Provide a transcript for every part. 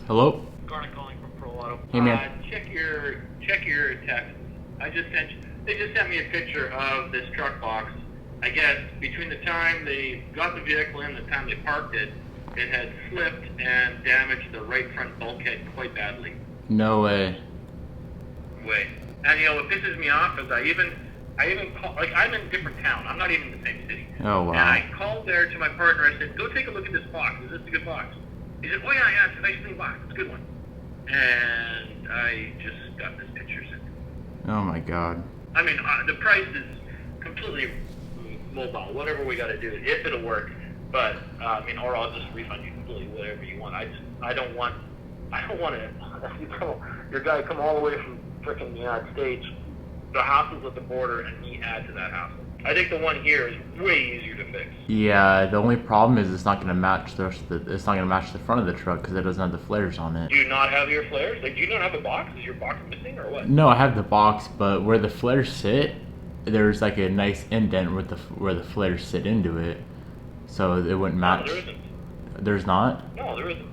Hello? Garnet calling from Pro Auto. Hey, man. Check your text. They just sent me a picture of this truck box. I guess between the time they got the vehicle in and the time they parked it, it had slipped and damaged the right front bulkhead quite badly. No way. And what pisses me off is I even call, like, I'm in a different town. I'm not even in the same city. Oh, wow. And I called there to my partner. I said, go take a look at this box. Is this a good box? He said, oh yeah, it's a nice clean box. It's a good one. And I just got this picture sent. Oh my god. I mean, the price is completely mobile. Whatever we got to do, if it'll work. But or I'll just refund you completely whatever you want. I don't want your guy come all the way from frickin' the United States, the hassles at the border, and me add to that hassle. I think the one here is way easier to fix. Yeah, the only problem is it's not going to match it's not going to match the front of the truck because it doesn't have the flares on it. Do you not have your flares? Like, do you not have a box? Is your box missing or what? No, I have the box, but where the flares sit, there's like a nice indent where the flares sit into it, so it wouldn't match. No, there isn't. There's not? No, there isn't.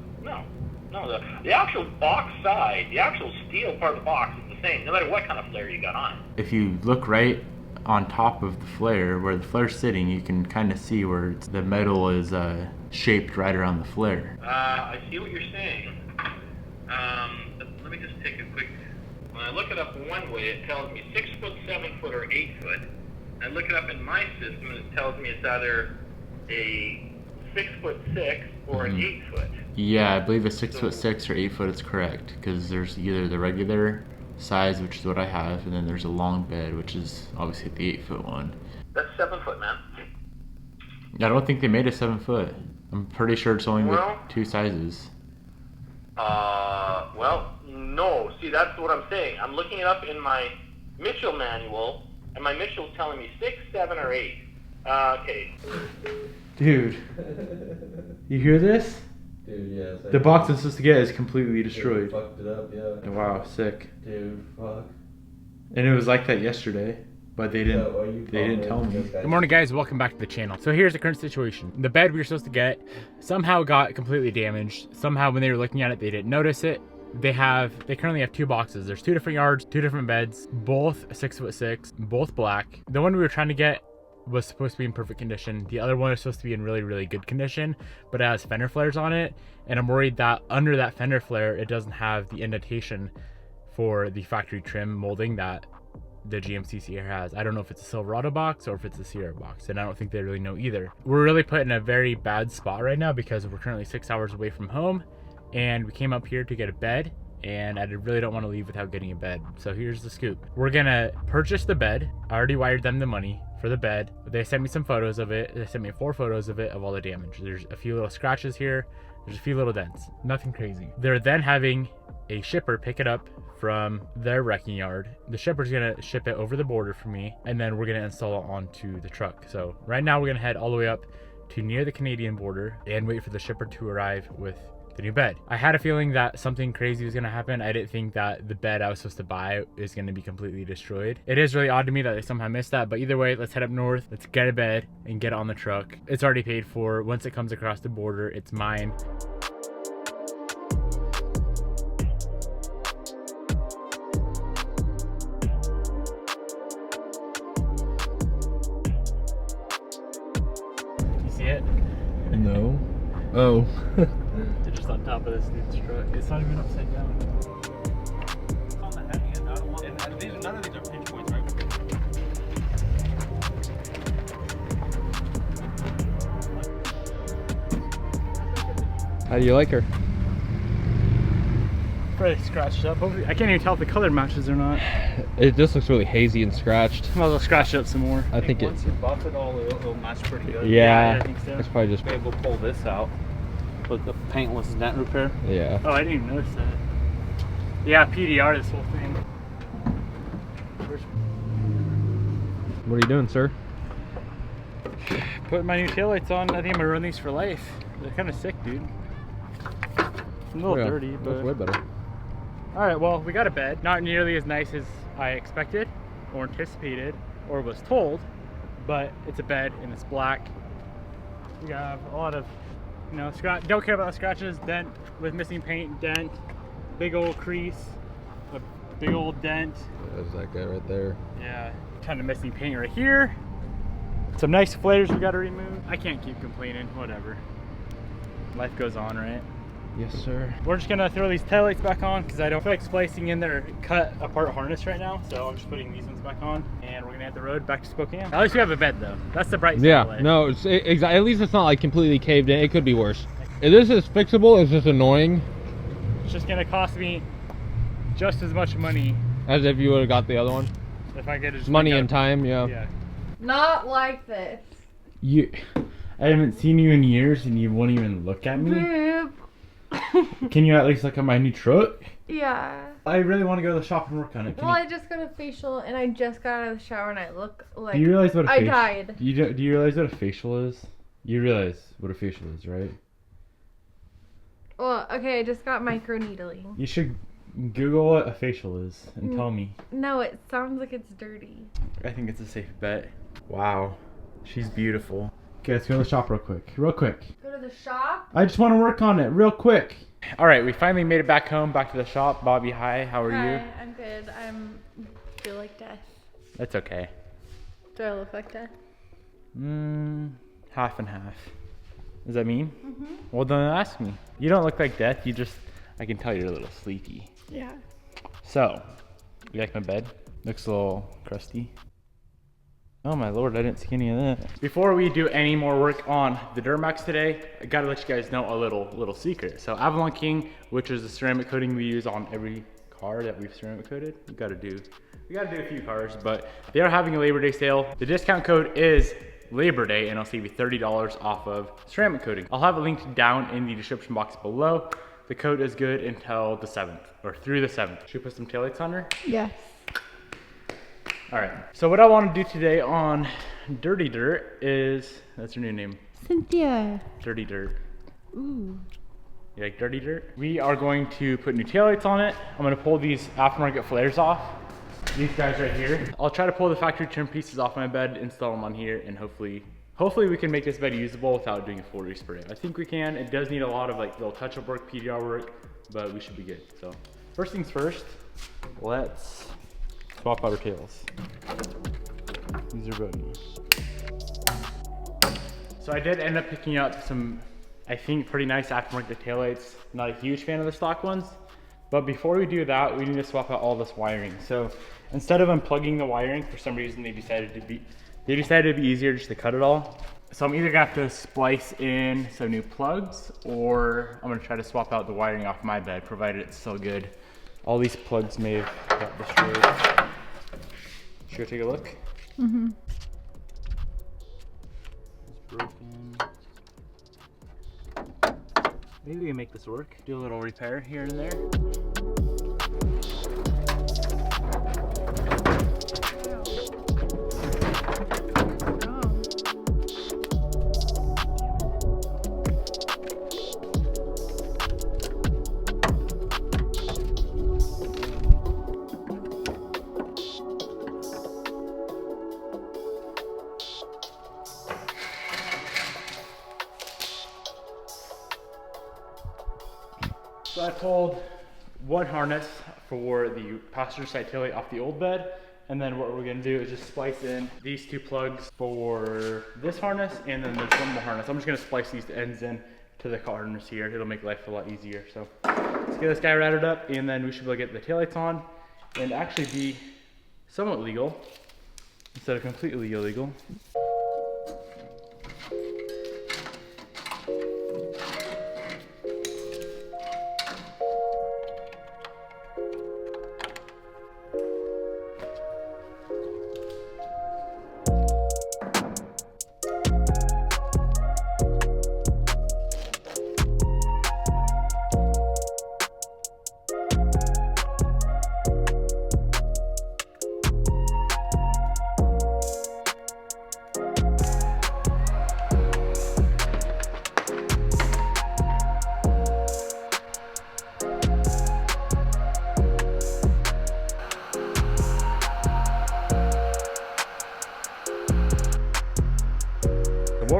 No, the actual box side, the actual steel part of the box is the same, no matter what kind of flare you got on. If you look right on top of the flare, where the flare's sitting, you can kind of see where the metal is shaped right around the flare. I see what you're saying. Let me just take a quick... When I look it up one way, it tells me 6 foot, 7 foot, or 8 foot. I look it up in my system, and it tells me it's either a 6'6" or an 8 foot. Yeah, I believe a 6'6" or 8 foot is correct, because there's either the regular size, which is what I have, and then there's a long bed, which is obviously the 8 foot one. That's 7 foot, man. I don't think they made a 7 foot. I'm pretty sure it's only with two sizes. Well, no. See, that's what I'm saying. I'm looking it up in my Mitchell manual, and my Mitchell's telling me 6, 7, or 8. Okay. Dude, you hear this? Dude, yes. The box I'm supposed to get is completely destroyed. Dude, fucked it up, yeah. Wow, sick. Dude, fuck. And it was like that yesterday, but they didn't tell me. Good morning, guys. Welcome back to the channel. So here's the current situation. The bed we were supposed to get somehow got completely damaged. Somehow when they were looking at it, they didn't notice it. They currently have two boxes. There's two different yards, two different beds, both 6'6", both black. The one we were trying to get was supposed to be in perfect condition. The other one is supposed to be in really, really good condition, but it has fender flares on it. And I'm worried that under that fender flare, it doesn't have the indentation for the factory trim molding that the GMC Sierra has. I don't know if it's a Silverado box or if it's a Sierra box, and I don't think they really know either. We're really put in a very bad spot right now because we're currently 6 hours away from home, and we came up here to get a bed, and I really don't want to leave without getting a bed. So here's the scoop. We're gonna purchase the bed. I already wired them the money for the bed. They sent me some photos of it. They sent me 4 photos of it, of all the damage. There's a few little scratches here. There's a few little dents. Nothing crazy. They're then having a shipper pick it up from their wrecking yard. The shipper's gonna ship it over the border for me, and then we're gonna install it onto the truck. So right now we're gonna head all the way up to near the Canadian border and wait for the shipper to arrive with the new bed. I had a feeling that something crazy was gonna happen. I didn't think that the bed I was supposed to buy is gonna be completely destroyed. It is really odd to me that they somehow missed that, but either way, let's head up north, let's get a bed and get it on the truck. It's already paid for. Once it comes across the border, it's mine. You see it? No. Oh. They're just on top of this dude's truck. It's not even upside down. It's on the heavy end. I don't want it. None of these are pinch points, right? How do you like her? Pretty scratched up. Hopefully, I can't even tell if the color matches or not. It just looks really hazy and scratched. Might as well scratch it up some more. I think once you buff it all, it'll match pretty good. Yeah, I think so. it's probably just. Maybe we'll pull this out. Put the paintless dent repair. Yeah. Oh, I didn't even notice that. Yeah, PDR this whole thing. What are you doing, sir? Putting my new taillights on. I think I'm gonna run these for life. They're kind of sick, dude. A little dirty, but that's way better. all right. Well, we got a bed. Not nearly as nice as I expected, or anticipated, or was told, but it's a bed and it's black. We have a lot of You know, don't care about the scratches, dent with missing paint, dent, big old crease, a big old dent. There's that guy right there. Yeah, kind of missing paint right here. Some nice flares we got to remove. I can't keep complaining, whatever. Life goes on, right? Yes, sir. We're just gonna throw these taillights back on because I don't feel like splicing in their cut apart harness right now. So I'm just putting these ones back on and we're gonna hit the road back to Spokane. At least we have a bed though. That's the bright side. Yeah, no, at least it's not like completely caved in. It could be worse. If this is fixable, it's just annoying. It's just gonna cost me just as much money As if you would have got the other one. if I get it. Money and time, yeah. Yeah. Not like this. I haven't seen you in years and you won't even look at me. Boop. Can you at least look at my new truck? Yeah. I really want to go to the shop and work on it. Well, I just got a facial and I just got out of the shower and I look like Do you realize what a I facial? died. Do you realize what a facial is? You realize what a facial is, right? Well, okay, I just got micro needling. You should Google what a facial is and tell me. No, it sounds like it's dirty. I think it's a safe bet. Wow, she's beautiful. Okay, let's go to the shop real quick. Real quick. Go to the shop? I just want to work on it real quick. All right, we finally made it back home, back to the shop. Bobby, hi, how are you? Hi, I'm good. Feel like death. That's okay. Do I look like death? Half and half. Does that mean? Well, don't ask me. You don't look like death. I can tell you're a little sleepy. Yeah. So, you like my bed? Looks a little crusty. Oh my lord, I didn't see any of that. Before we do any more work on the Duramax today, I gotta let you guys know a little secret. So Avalon King, which is the ceramic coating we use on every car that we've ceramic coated. We gotta do a few cars, but they are having a Labor Day sale. The discount code is Labor Day and I'll save you $30 off of ceramic coating. I'll have a link down in the description box below. The code is good until the 7th, or through the 7th. Should we put some taillights on her? Yes. All right, so what I want to do today on Dirty Dirt is, that's her new name. Cynthia. Dirty Dirt. Ooh. You like Dirty Dirt? We are going to put new taillights on it. I'm gonna pull these aftermarket flares off. These guys right here. I'll try to pull the factory trim pieces off my bed, install them on here, and hopefully we can make this bed usable without doing a full respray. I think we can. It does need a lot of like little touch-up work, PDR work, but we should be good. So first things first, let's swap out our tails. These are Bodie. So I did end up picking up some, I think, pretty nice aftermarket taillights. Not a huge fan of the stock ones, but before we do that, we need to swap out all this wiring. So instead of unplugging the wiring, for some reason they decided it'd be easier just to cut it all. So I'm either gonna have to splice in some new plugs, or I'm gonna try to swap out the wiring off my bed, provided it's still good. All these plugs may have got destroyed. Should we take a look? Mm-hmm. It's broken. Maybe we can make this work. Do a little repair here and there. So I pulled one harness for the passenger side taillight off the old bed, and then what we're gonna do is just splice in these two plugs for this harness, and then there's one more harness. I'm just gonna splice these ends in to the harness here. It'll make life a lot easier. So let's get this guy routed up, and then we should be able to get the taillights on and actually be somewhat legal instead of completely illegal.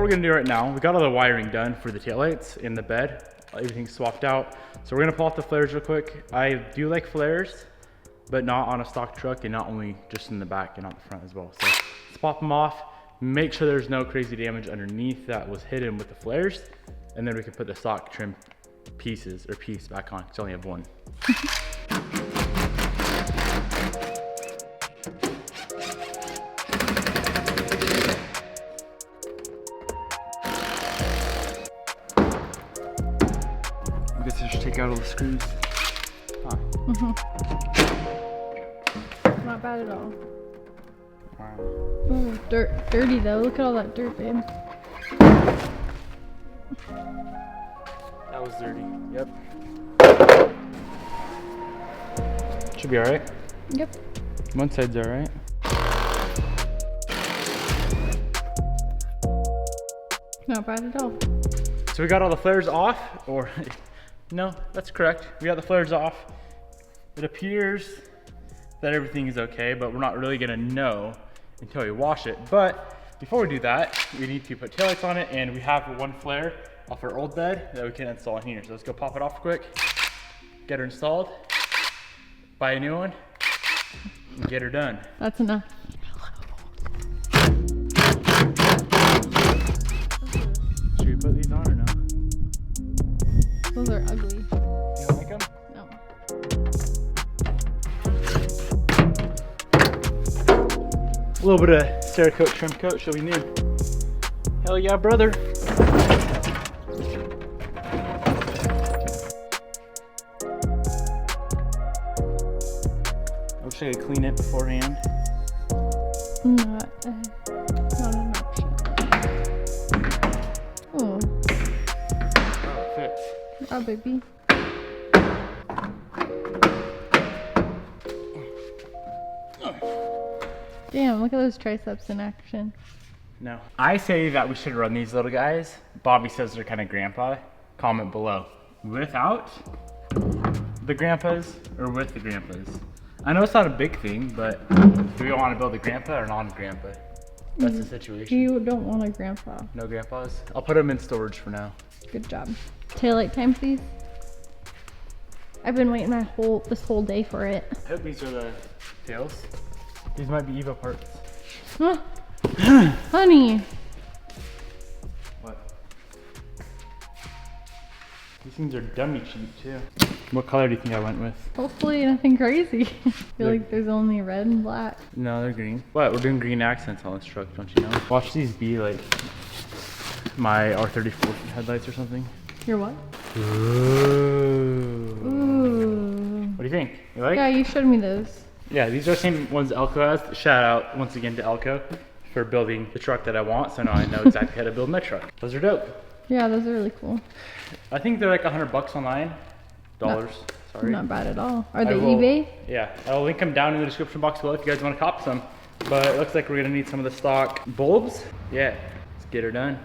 we're gonna do right now, we got all the wiring done for the taillights in the bed. Everything's swapped out. So we're gonna pull off the flares real quick. I do like flares, but not on a stock truck and not only just in the back and not the front as well. So let's pop them off, make sure there's no crazy damage underneath that was hidden with the flares, and then we can put the stock trim piece back on, because I only have one. I guess I should take out all the screws. Huh. Not bad at all. Wow. Oh, dirty though. Look at all that dirt, babe. That was dirty. Yep. Should be all right. Yep. One side's all right. Not bad at all. So we got all the flares off, or no, that's correct. We got the flares off. It appears that everything is okay, but we're not really gonna know until we wash it. But before we do that, we need to put taillights on it, and we have one flare off our old bed that we can install in here. So let's go pop it off quick, get her installed, buy a new one, and get her done. That's enough. Should we put these on or no? Those are ugly. You don't like them? No. A little bit of Cerakote trim coat, she'll be new. Hell yeah, brother. I wish I could clean it beforehand. Not an option. Oh. Oh, it fits. Oh, baby. Damn, look at those triceps in action. No. I say that we should run these little guys. Bobby says they're kind of grandpa. Comment below. Without the grandpas or with the grandpas? I know it's not a big thing, but do we want to build a grandpa or non-grandpa? That's the situation. You don't want a grandpa. No grandpas? I'll put them in storage for now. Good job. Taillight time, please. I've been waiting this whole day for it. I hope these are the tails. These might be Evo parts. Huh. Honey. What? These things are dummy cheap too. What color do you think I went with? Hopefully nothing crazy. I feel like there's only red and black. No, they're green. What? We're doing green accents on this truck, don't you know? Watch these be like my R34 headlights or something. Your what? Ooh. Ooh. What do you think? You like? Yeah, you showed me those. Yeah, these are the same ones Elko has. Shout out once again to Elko for building the truck that I want, so now I know exactly how to build my truck. Those are dope. Yeah, those are really cool. I think they're like $100 online. Dollars. Sorry. Not bad at all. Are they will, eBay? Yeah, I'll link them down in the description box below if you guys want to cop some. But it looks like we're gonna need some of the stock bulbs. Yeah, let's get her done.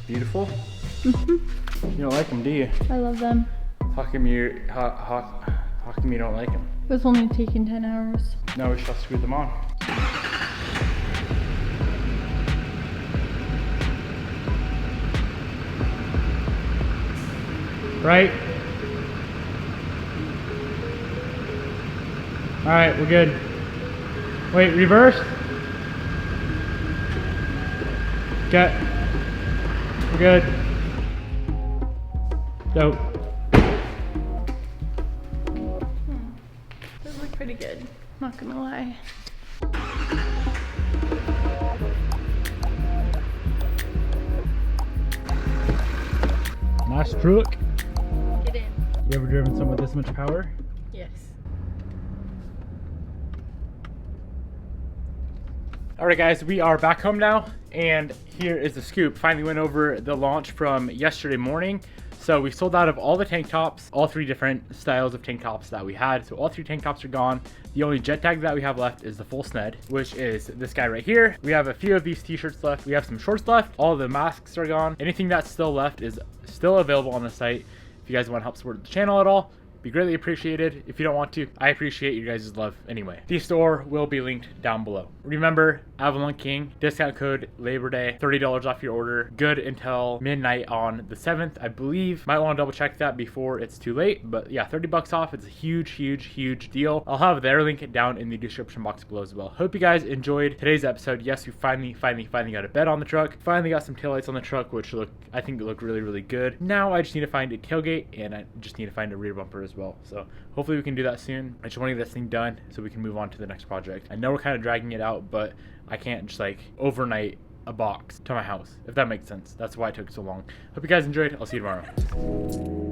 Beautiful. You don't like them, do you? I love them. How come you don't like them? It was only taking 10 hours. No, we shall screw them on. Right? All right, we're good. Wait, reverse. Okay. We're good. Dope. Those look pretty good, not gonna lie. Nice truck. Get in. You ever driven some with this much power? Yes. All right, guys, we are back home now, and here is the scoop. Finally went over the launch from yesterday morning. So we sold out of all the tank tops, all 3 different styles of tank tops that we had. So all 3 tank tops are gone. The only jet tag that we have left is the full sned, which is this guy right here. We have a few of these t-shirts left. We have some shorts left. All the masks are gone. Anything that's still left is still available on the site. If you guys want to help support the channel at all, be greatly appreciated. If you don't want to, I appreciate you guys' love anyway. The store will be linked down below. Remember, Avalon King, discount code Labor Day, $30 off your order. Good until midnight on the 7th, I believe. Might want to double check that before it's too late, but yeah, 30 bucks off. It's a huge, huge, huge deal. I'll have their link down in the description box below as well. Hope you guys enjoyed today's episode. Yes, we finally got a bed on the truck. Finally got some taillights on the truck, which I think look really, really good. Now I just need to find a tailgate, and I just need to find a rear bumper as well. So hopefully we can do that soon. I just want to get this thing done so we can move on to the next project. I know we're kind of dragging it out, but I can't just like overnight a box to my house, if that makes sense. That's why it took so long. Hope you guys enjoyed. I'll see you tomorrow.